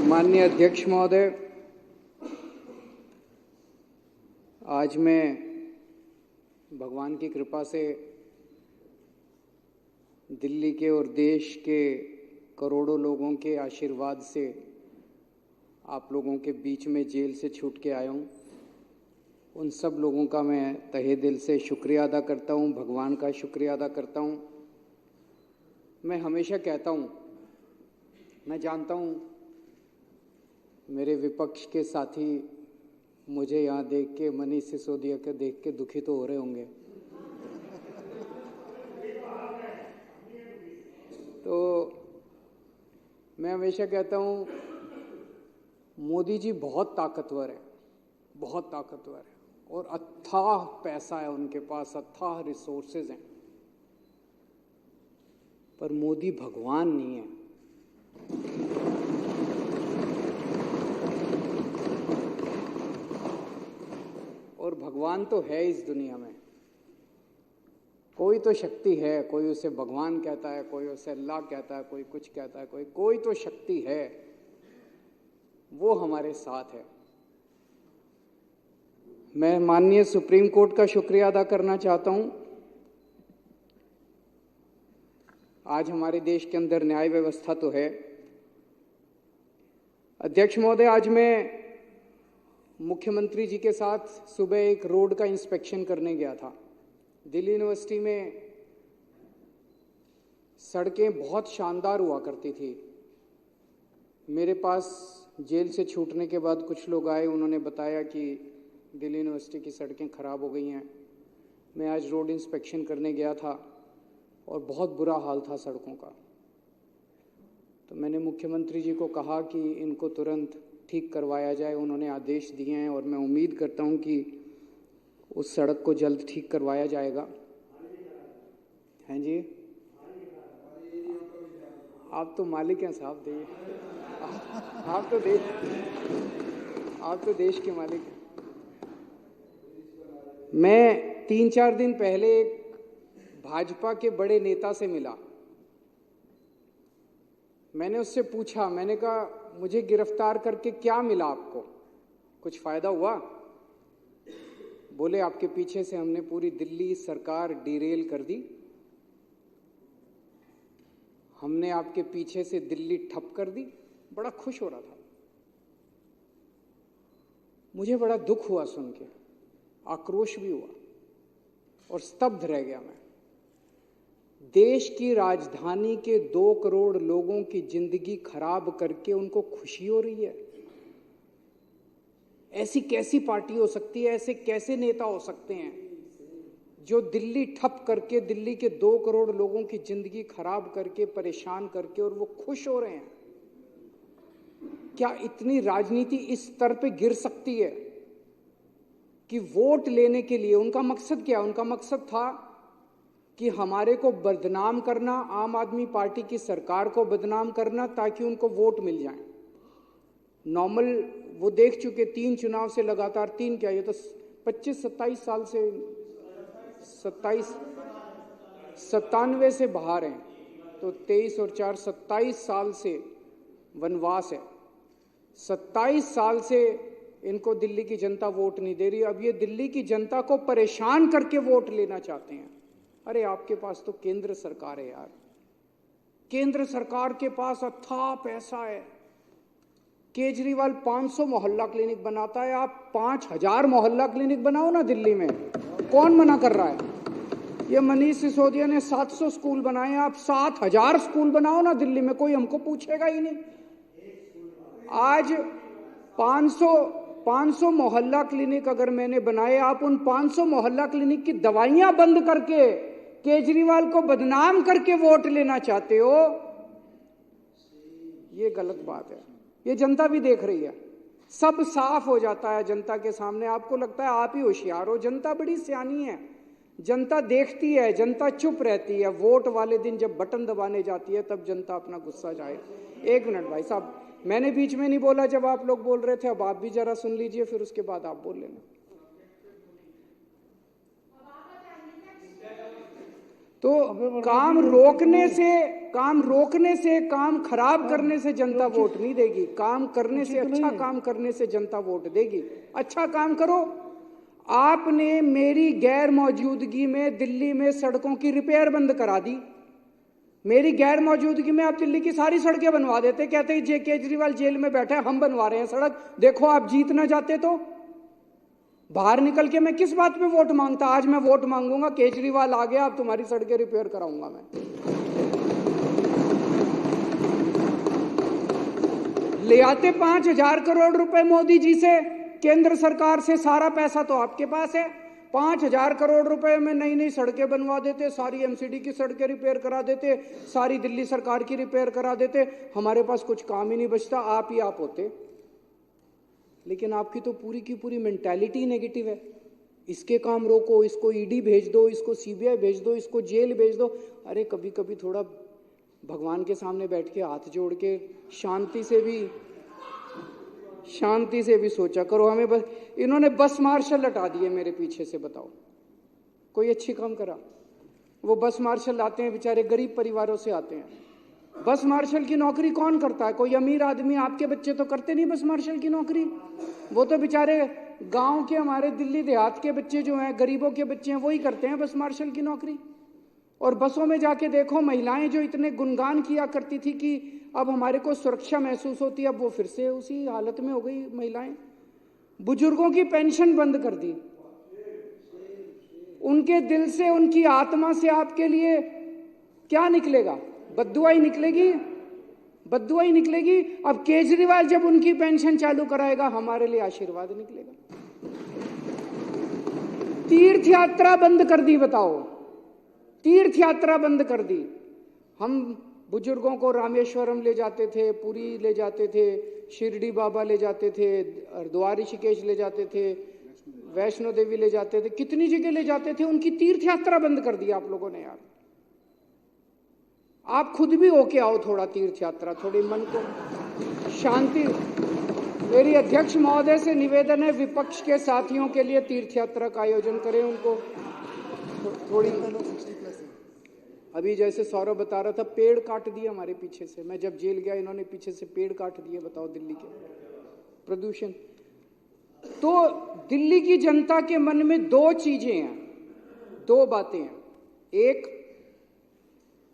माननीय अध्यक्ष महोदय, आज मैं भगवान की कृपा से दिल्ली के और देश के करोड़ों लोगों के आशीर्वाद से आप लोगों के बीच में जेल से छूट के आया हूँ। उन सब लोगों का मैं तहे दिल से शुक्रिया अदा करता हूँ, भगवान का शुक्रिया अदा करता हूँ। मैं हमेशा कहता हूँ, मैं जानता हूँ मेरे विपक्ष के साथी मुझे यहाँ देख के, मनीष सिसोदिया के देख के दुखी तो हो रहे होंगे। तो मैं हमेशा कहता हूँ मोदी जी बहुत ताकतवर है, बहुत ताकतवर है और अथाह पैसा है उनके पास, अथाह रिसोर्सेज हैं, पर मोदी भगवान नहीं है। और भगवान तो है इस दुनिया में, कोई तो शक्ति है, कोई उसे भगवान कहता है, कोई उसे अल्लाह कहता है, कोई कुछ कहता है, कोई तो शक्ति है, वो हमारे साथ है। मैं माननीय सुप्रीम कोर्ट का शुक्रिया अदा करना चाहता हूं। आज हमारे देश के अंदर न्याय व्यवस्था तो है। अध्यक्ष महोदय, आज मैं मुख्यमंत्री जी के साथ सुबह एक रोड का इंस्पेक्शन करने गया था। दिल्ली यूनिवर्सिटी में सड़कें बहुत शानदार हुआ करती थी। मेरे पास जेल से छूटने के बाद कुछ लोग आए, उन्होंने बताया कि दिल्ली यूनिवर्सिटी की सड़कें खराब हो गई हैं। मैं आज रोड इंस्पेक्शन करने गया था और बहुत बुरा हाल था सड़कों का। तो मैंने मुख्यमंत्री जी को कहा कि इनको तुरंत ठीक करवाया जाए। उन्होंने आदेश दिए हैं और मैं उम्मीद करता हूं कि उस सड़क को जल्द ठीक करवाया जाएगा। हैं जी, आप तो मालिक हैं साहब, आप तो देश के मालिक हैं। मैं 3-4 दिन पहले एक भाजपा के बड़े नेता से मिला। मैंने उससे पूछा, मैंने कहा मुझे गिरफ्तार करके क्या मिला आपको, कुछ फायदा हुआ? बोले आपके पीछे से हमने पूरी दिल्ली सरकार डिरेल कर दी, हमने आपके पीछे से दिल्ली ठप कर दी। बड़ा खुश हो रहा था। मुझे बड़ा दुख हुआ सुन के, आक्रोश भी हुआ और स्तब्ध रह गया मैं। देश की राजधानी के 2 करोड़ लोगों की जिंदगी खराब करके उनको खुशी हो रही है। ऐसी कैसी पार्टी हो सकती है, ऐसे कैसे नेता हो सकते हैं जो दिल्ली ठप करके, दिल्ली के 2 करोड़ लोगों की जिंदगी खराब करके, परेशान करके, और वो खुश हो रहे हैं? क्या इतनी राजनीति इस स्तर पे गिर सकती है कि वोट लेने के लिए उनका मकसद क्या? उनका मकसद था कि हमारे को बदनाम करना, आम आदमी पार्टी की सरकार को बदनाम करना, ताकि उनको वोट मिल जाए। नॉर्मल वो देख चुके 3 चुनाव से लगातार, 3 क्या, ये तो 25-27 साल से, 97 से बाहर हैं, तो 23 और 4 27 साल से वनवास है। 27 साल से इनको दिल्ली की जनता वोट नहीं दे रही। अब ये दिल्ली की जनता को परेशान करके वोट लेना चाहते हैं। अरे आपके पास तो केंद्र सरकार है यार, केंद्र सरकार के पास अथाह पैसा है। केजरीवाल 500 मोहल्ला क्लिनिक बनाता है, आप 5000 मोहल्ला क्लिनिक बनाओ ना दिल्ली में, कौन मना कर रहा है? ये मनीष सिसोदिया ने 700 स्कूल बनाए, आप 7000 स्कूल बनाओ ना दिल्ली में, कोई हमको पूछेगा ही नहीं। आज 500 मोहल्ला क्लिनिक अगर मैंने बनाए, आप उन 500 मोहल्ला क्लिनिक की दवाइयां बंद करके केजरीवाल को बदनाम करके वोट लेना चाहते हो, ये गलत बात है। ये जनता भी देख रही है, सब साफ हो जाता है जनता के सामने। आपको लगता है आप ही होशियार हो, जनता बड़ी सियानी है, जनता देखती है, जनता चुप रहती है। वोट वाले दिन जब बटन दबाने जाती है तब जनता अपना गुस्सा जाए। 1 मिनट भाई साहब, मैंने बीच में नहीं बोला जब आप लोग बोल रहे थे, अब आप भी जरा सुन लीजिए, फिर उसके बाद आप बोल लेना। तो काम रोकने से, काम खराब करने से जनता वोट नहीं देगी। काम करने से, अच्छा काम करने से जनता वोट देगी। अच्छा काम करो। आपने मेरी गैर मौजूदगी में दिल्ली में सड़कों की रिपेयर बंद करा दी। मेरी गैर मौजूदगी में आप दिल्ली की सारी सड़कें बनवा देते। कहते हैं जे केजरीवाल जेल में बैठा है, हम बनवा रहे हैं सड़क। देखो, आप जीत ना जाते तो बाहर निकल के मैं किस बात पे वोट मांगता। आज मैं वोट मांगूंगा, केजरीवाल आ गया, अब तुम्हारी सड़कें रिपेयर कराऊंगा मैं। ले आते 5,000 करोड़ रुपए मोदी जी से, केंद्र सरकार से। सारा पैसा तो आपके पास है। 5,000 करोड़ रुपए में नई नई सड़कें बनवा देते, सारी एमसीडी की सड़कें रिपेयर करा देते, सारी दिल्ली सरकार की रिपेयर करा देते। हमारे पास कुछ काम ही नहीं बचता, आप ही आप होते। लेकिन आपकी तो पूरी की पूरी मेंटालिटी नेगेटिव है। इसके काम रोको, इसको ईडी भेज दो, इसको सीबीआई भेज दो, इसको जेल भेज दो। अरे कभी कभी थोड़ा भगवान के सामने बैठ के हाथ जोड़ के शांति से भी सोचा करो। हमें बस इन्होंने बस मार्शल लटा दिए मेरे पीछे से। बताओ, कोई अच्छी काम करा? वो बस मार्शल आते हैं, बेचारे गरीब परिवारों से आते हैं। बस मार्शल की नौकरी कौन करता है? कोई अमीर आदमी। आपके बच्चे तो करते नहीं बस मार्शल की नौकरी। वो तो बेचारे गांव के, हमारे दिल्ली देहात के बच्चे जो हैं, गरीबों के बच्चे हैं, वही करते हैं बस मार्शल की नौकरी। और बसों में जाके देखो, महिलाएं जो इतने गुणगान किया करती थी कि अब हमारे को सुरक्षा महसूस होती है, अब वो फिर से उसी हालत में हो गई महिलाएं। बुजुर्गों की पेंशन बंद कर दी। उनके दिल से, उनकी आत्मा से आपके लिए क्या निकलेगा? बद्दुआ ही निकलेगी, बद्दुआ ही निकलेगी। अब केजरीवाल जब उनकी पेंशन चालू कराएगा, हमारे लिए आशीर्वाद निकलेगा। तीर्थ यात्रा बंद कर दी। बताओ, तीर्थ यात्रा बंद कर दी। हम बुजुर्गों को रामेश्वरम ले जाते थे, पुरी ले जाते थे, शिरडी बाबा ले जाते थे, हरिद्वार ऋषिकेश ले जाते थे, वैष्णो देवी ले जाते थे, कितनी जगह ले जाते थे। उनकी तीर्थ यात्रा बंद कर दी आप लोगों ने। यार, आप खुद भी होके आओ थोड़ा तीर्थ यात्रा, थोड़ी मन को शांति। मेरी अध्यक्ष महोदय से निवेदन है, विपक्ष के साथियों के लिए तीर्थ यात्रा का आयोजन करें। उनको थोड़ी, अभी जैसे सौरभ बता रहा था, पेड़ काट दिए हमारे पीछे से। मैं जब जेल गया, इन्होंने पीछे से पेड़ काट दिए। बताओ, दिल्ली के प्रदूषण। तो दिल्ली की जनता के मन में दो चीजें हैं, दो बातें हैं। एक,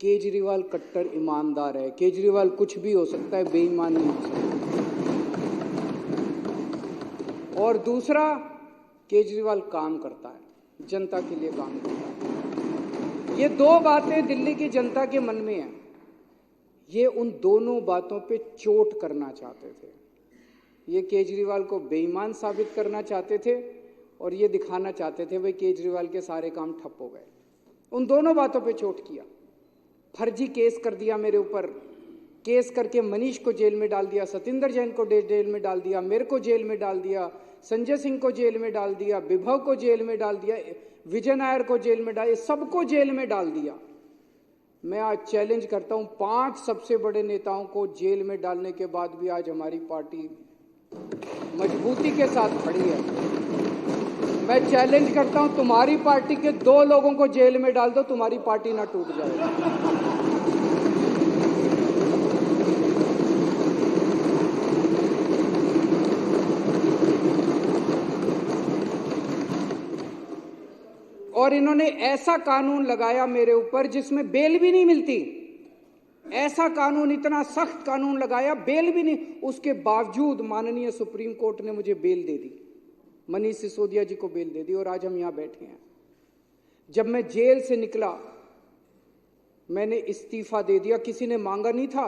केजरीवाल कट्टर ईमानदार है। केजरीवाल कुछ भी हो सकता है, बेईमान नहीं हो सकता। और दूसरा, केजरीवाल काम करता है, जनता के लिए काम करता है। ये दो बातें दिल्ली की जनता के मन में हैं। ये उन दोनों बातों पे चोट करना चाहते थे। ये केजरीवाल को बेईमान साबित करना चाहते थे और ये दिखाना चाहते थे भाई केजरीवाल के सारे काम ठप हो गए। उन दोनों बातों पे चोट किया। फर्जी केस कर दिया मेरे ऊपर, केस करके मनीष को जेल में डाल दिया, सतिंदर जैन को जेल में डाल दिया, मेरे को जेल में डाल दिया, संजय सिंह को जेल में डाल दिया, विभव को जेल में डाल दिया, विजय नायर को जेल में डाल, सबको जेल में डाल दिया। मैं आज चैलेंज करता हूं, 5 सबसे बड़े नेताओं को जेल में डालने के बाद भी आज हमारी पार्टी मजबूती के साथ खड़ी है। मैं चैलेंज करता हूं, तुम्हारी पार्टी के 2 लोगों को जेल में डाल दो, तुम्हारी पार्टी ना टूट जाए। और इन्होंने ऐसा कानून लगाया मेरे ऊपर जिसमें बेल भी नहीं मिलती। ऐसा कानून, इतना सख्त कानून लगाया, बेल भी नहीं। उसके बावजूद माननीय सुप्रीम कोर्ट ने मुझे बेल दे दी, मनीष सिसोदिया जी को बेल दे दी और आज हम यहां बैठे हैं। जब मैं जेल से निकला, मैंने इस्तीफा दे दिया। किसी ने मांगा नहीं था,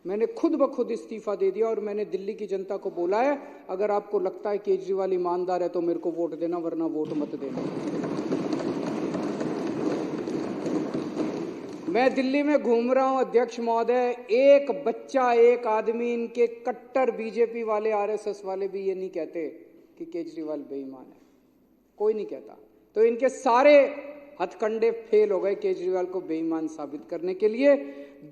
मैंने खुद ब खुद इस्तीफा दे दिया। और मैंने दिल्ली की जनता को बोला है, अगर आपको लगता है केजरीवाल ईमानदार है तो मेरे को वोट देना, वरना वोट मत देना। मैं दिल्ली में घूम रहा हूं अध्यक्ष महोदय, एक बच्चा, एक आदमी, इनके कट्टर बीजेपी वाले, आरएसएस वाले भी ये नहीं कहते कि केजरीवाल बेईमान है। कोई नहीं कहता। तो इनके सारे हथकंडे फेल हो गए केजरीवाल को बेईमान साबित करने के लिए।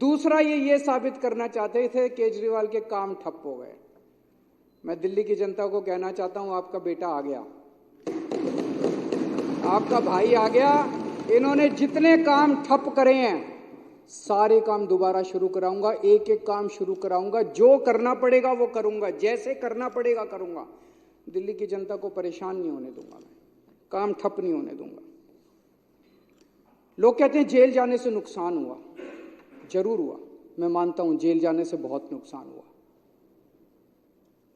दूसरा, ये साबित करना चाहते थे केजरीवाल के काम ठप हो गए। मैं दिल्ली की जनता को कहना चाहता हूं, आपका बेटा आ गया, आपका भाई आ गया। इन्होंने जितने काम ठप करे हैं सारे काम दोबारा शुरू कराऊंगा, एक एक काम शुरू कराऊंगा, जो करना पड़ेगा वो करूंगा, जैसे करना पड़ेगा करूंगा। दिल्ली की जनता को परेशान नहीं होने दूंगा, मैं काम ठप नहीं होने दूंगा। लोग कहते हैं जेल जाने से नुकसान हुआ, जरूर हुआ, मैं मानता हूं जेल जाने से बहुत नुकसान हुआ,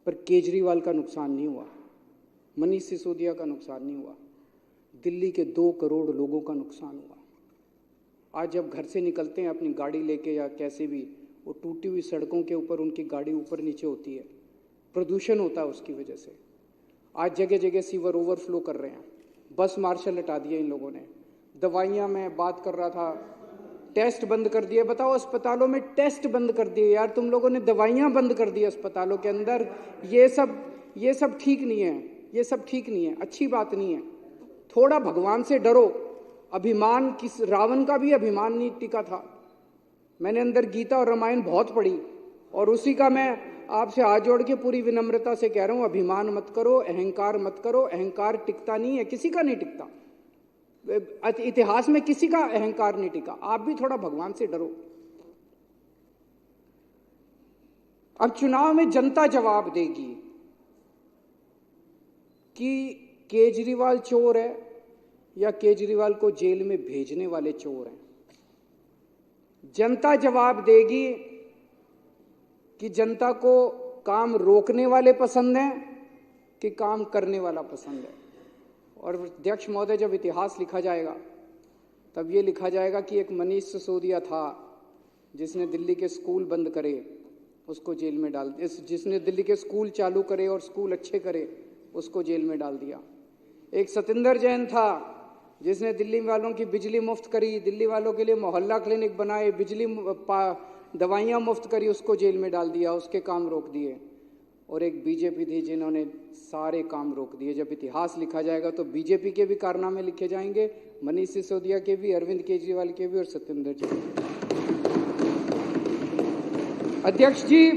पर केजरीवाल का नुकसान नहीं हुआ, मनीष सिसोदिया का नुकसान नहीं हुआ, दिल्ली के 2 करोड़ लोगों का नुकसान हुआ। आज जब घर से निकलते हैं अपनी गाड़ी लेके या कैसे भी, वो टूटी हुई सड़कों के ऊपर उनकी गाड़ी ऊपर नीचे होती है, प्रदूषण होता है उसकी वजह से। आज जगह जगह सीवर ओवरफ्लो कर रहे हैं, बस मार्शल हटा दिए इन लोगों ने। दवाइयाँ, मैं बात कर रहा था, टेस्ट बंद कर दिए। बताओ, अस्पतालों में टेस्ट बंद कर दिए यार तुम लोगों ने, दवाइयाँ बंद कर दी अस्पतालों के अंदर। ये सब ठीक नहीं है, ये सब ठीक नहीं है, अच्छी बात नहीं है। थोड़ा भगवान से डरो। अभिमान, किस रावण का भी अभिमान नहीं टिका था। मैंने अंदर गीता और रामायण बहुत पढ़ी और उसी का मैं आपसे हाथ जोड़ के पूरी विनम्रता से कह रहा हूं, अभिमान मत करो, अहंकार मत करो। अहंकार टिकता नहीं है, किसी का नहीं टिकता, इतिहास में किसी का अहंकार नहीं टिका। आप भी थोड़ा भगवान से डरो। अब चुनाव में जनता जवाब देगी कि केजरीवाल चोर है या केजरीवाल को जेल में भेजने वाले चोर हैं। जनता जवाब देगी कि जनता को काम रोकने वाले पसंद हैं कि काम करने वाला पसंद है। और अध्यक्ष महोदय, जब इतिहास लिखा जाएगा तब ये लिखा जाएगा कि एक मनीष सिसोदिया था जिसने दिल्ली के स्कूल बंद करे, उसको जेल में डाल, जिसने दिल्ली के स्कूल चालू करे और स्कूल अच्छे करे, उसको जेल में डाल दिया। एक सतिंदर जैन था जिसने दिल्ली वालों की बिजली मुफ्त करी, दिल्ली वालों के लिए मोहल्ला क्लिनिक बनाए, दवाइयाँ मुफ्त करी, उसको जेल में डाल दिया, उसके काम रोक दिए। और एक बीजेपी थी जिन्होंने सारे काम रोक दिए। जब इतिहास लिखा जाएगा तो बीजेपी के भी कारनामे लिखे जाएंगे, मनीष सिसोदिया के भी, अरविंद केजरीवाल के भी और सत्येंद्र जी। अध्यक्ष जी,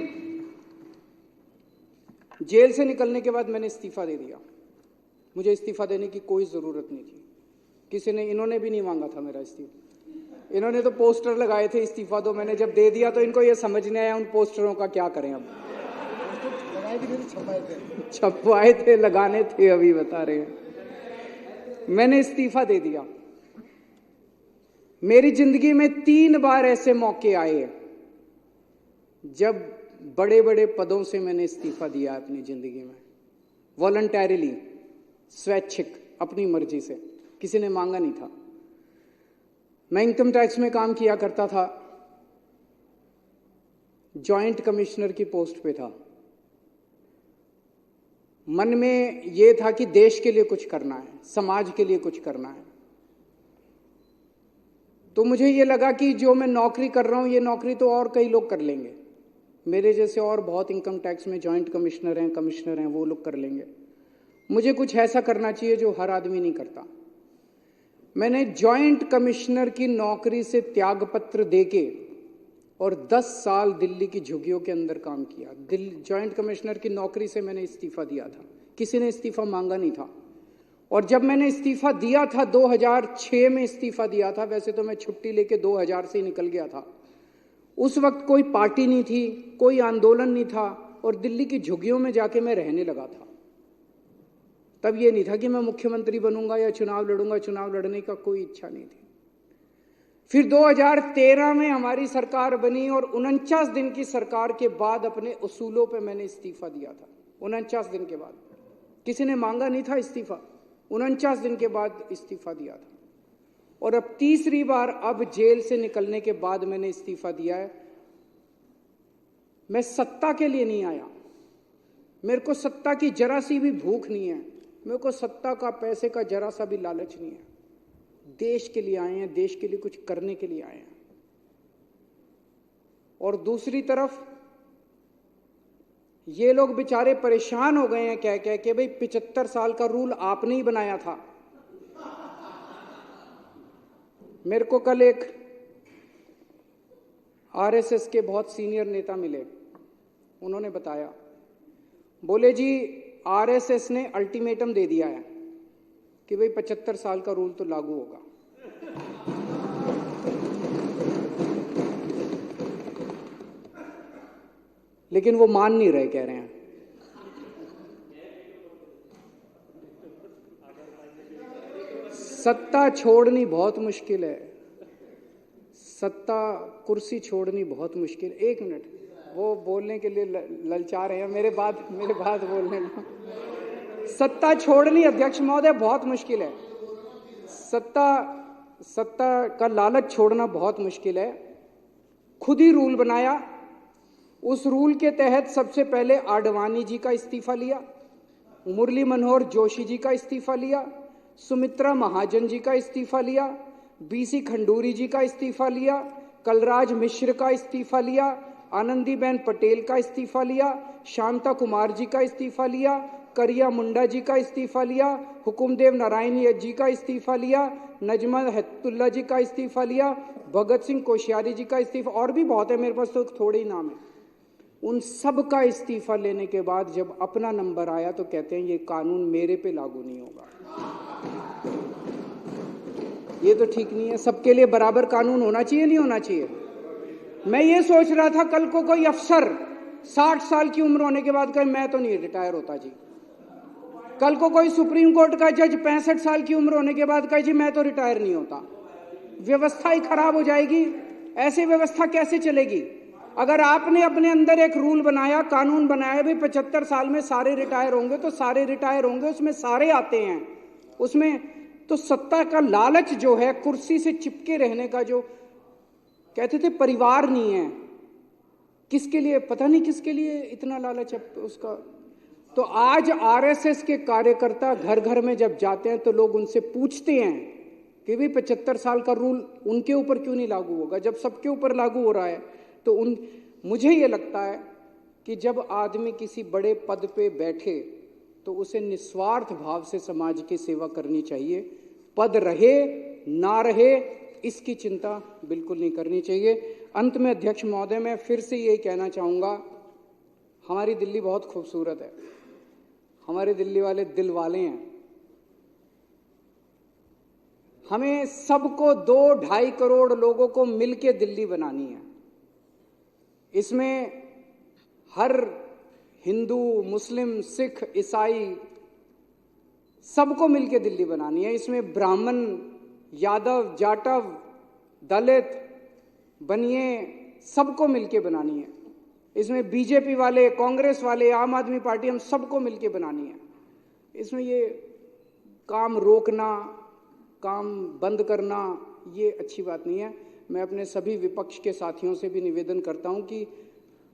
जेल से निकलने के बाद मैंने इस्तीफा दे दिया। मुझे इस्तीफा देने की कोई जरूरत नहीं थी, किसी ने, इन्होंने भी नहीं मांगा था मेरा इस्तीफा। इन्होंने तो पोस्टर लगाए थे इस्तीफा दो, मैंने जब दे दिया तो इनको ये समझ नहीं आया उन पोस्टरों का क्या करें। अब छपवाए थे, लगाने थे, अभी बता रहे हैं। मैंने इस्तीफा दे दिया। मेरी जिंदगी में 3 बार ऐसे मौके आए जब बड़े बड़े पदों से मैंने इस्तीफा दिया अपनी जिंदगी में, वॉलंटरीली, स्वैच्छिक, अपनी मर्जी से, किसी ने मांगा नहीं था। मैं इनकम टैक्स में काम किया करता था, जॉइंट कमिश्नर की पोस्ट पे था। मन में ये था कि देश के लिए कुछ करना है, समाज के लिए कुछ करना है। तो मुझे ये लगा कि जो मैं नौकरी कर रहा हूं, ये नौकरी तो और कई लोग कर लेंगे, मेरे जैसे और बहुत इनकम टैक्स में जॉइंट कमिश्नर हैं, कमिश्नर हैं, वो लोग कर लेंगे। मुझे कुछ ऐसा करना चाहिए जो हर आदमी नहीं करता। मैंने जॉइंट कमिश्नर की नौकरी से त्यागपत्र देके और 10 साल दिल्ली की झुग्गियों के अंदर काम किया। जॉइंट कमिश्नर की नौकरी से मैंने इस्तीफा दिया था, किसी ने इस्तीफा मांगा नहीं था। और जब मैंने इस्तीफा दिया था, 2006 में इस्तीफा दिया था, वैसे तो मैं छुट्टी लेके 2000 से ही निकल गया था। उस वक्त कोई पार्टी नहीं थी, कोई आंदोलन नहीं था, और दिल्ली की झुग्गियों में जाके मैं रहने लगा था। तब ये नहीं था कि मैं मुख्यमंत्री बनूंगा या चुनाव लड़ूंगा, चुनाव लड़ने का कोई इच्छा नहीं थी। फिर 2013 में हमारी सरकार बनी और 49 दिन की सरकार के बाद अपने उसूलों पे मैंने इस्तीफा दिया था। 49 दिन के बाद, किसी ने मांगा नहीं था इस्तीफा, 49 दिन के बाद इस्तीफा दिया था। और अब तीसरी बार, अब जेल से निकलने के बाद मैंने इस्तीफा दिया है। मैं सत्ता के लिए नहीं आया, मेरे को सत्ता की जरा सी भी भूख नहीं है, मेरे को सत्ता का, पैसे का जरा सा भी लालच नहीं है। देश के लिए आए हैं, देश के लिए कुछ करने के लिए आए हैं। और दूसरी तरफ ये लोग बेचारे परेशान हो गए हैं कह कह के, भाई 75 साल का रूल आपने ही बनाया था। मेरे को कल एक आरएसएस के बहुत सीनियर नेता मिले, उन्होंने बताया, बोले जी आरएसएस ने अल्टीमेटम दे दिया है कि भाई 75 साल का रूल तो लागू होगा। लेकिन वो मान नहीं रहे, कह रहे हैं। सत्ता छोड़नी बहुत मुश्किल है, सत्ता कुर्सी छोड़नी बहुत मुश्किल। एक मिनट, वो बोलने के लिए ललचा रहे हैं, मेरे बाद बोलने में। सत्ता छोड़नी अध्यक्ष महोदय बहुत मुश्किल है, सत्ता का लालच छोड़ना बहुत मुश्किल है। खुद ही रूल बनाया, उस रूल के तहत सबसे पहले आडवाणी जी का इस्तीफा लिया, मुरली मनोहर जोशी जी का इस्तीफा लिया, सुमित्रा महाजन जी का इस्तीफा लिया, बीसी खंडूरी जी का इस्तीफा लिया, कलराज मिश्र का इस्तीफा लिया, आनंदीबेन पटेल का इस्तीफा लिया, शांता कुमार जी का इस्तीफा लिया, करिया मुंडा जी का इस्तीफा लिया, हुकुमदेव नारायण जी का इस्तीफा लिया, नजमा हेतुल्ला जी का इस्तीफा लिया, भगत सिंह कोश्यारी जी का इस्तीफा, और भी बहुत है, मेरे पास तो थोड़े ही नाम है। उन सब का इस्तीफा लेने के बाद जब अपना नंबर आया तो कहते हैं ये कानून मेरे पे लागू नहीं होगा। ये तो ठीक नहीं है, सबके लिए बराबर कानून होना चाहिए, नहीं होना चाहिए। मैं ये सोच रहा था कल को कोई अफसर 60 साल की उम्र होने के बाद कहे मैं तो नहीं रिटायर होता जी, कल को कोई सुप्रीम कोर्ट का जज 65 साल की उम्र होने के बाद कहे जी मैं तो रिटायर नहीं होता। व्यवस्था ही खराब हो जाएगी। ऐसी व्यवस्था कैसे चलेगी? अगर आपने अपने अंदर एक रूल बनाया, कानून बनाया भी 75 साल में सारे रिटायर होंगे, तो सारे रिटायर होंगे, उसमें सारे आते हैं उसमें। तो सत्ता का लालच जो है, कुर्सी से चिपके रहने का, जो कहते थे परिवार नहीं है, किसके लिए पता नहीं, किसके लिए इतना लालच है उसका। तो आज आरएसएस के कार्यकर्ता घर घर में जब जाते हैं तो लोग उनसे पूछते हैं कि भी 75 साल का रूल उनके ऊपर क्यों नहीं लागू होगा, जब सबके ऊपर लागू हो रहा है। तो मुझे ये लगता है कि जब आदमी किसी बड़े पद पे बैठे तो उसे निस्वार्थ भाव से समाज की सेवा करनी चाहिए। पद रहे ना रहे इसकी चिंता बिल्कुल नहीं करनी चाहिए। अंत में अध्यक्ष महोदय, मैं फिर से यही कहना चाहूँगा, हमारी दिल्ली बहुत खूबसूरत है, हमारे दिल्ली वाले दिल वाले हैं। हमें सबको 2-2.5 करोड़ लोगों को मिलके दिल्ली बनानी है। इसमें हर हिंदू, मुस्लिम, सिख, ईसाई सबको मिलके दिल्ली बनानी है। इसमें ब्राह्मण, यादव, जाटव, दलित, बनिए सबको मिलके बनानी है। इसमें बीजेपी वाले, कांग्रेस वाले, आम आदमी पार्टी, हम सबको मिलके बनानी है। इसमें ये काम रोकना, काम बंद करना, ये अच्छी बात नहीं है। मैं अपने सभी विपक्ष के साथियों से भी निवेदन करता हूं कि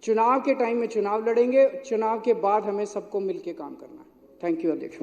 चुनाव के टाइम में चुनाव लड़ेंगे, चुनाव के बाद हमें सबको मिलके काम करना है। थैंक यू अध्यक्ष।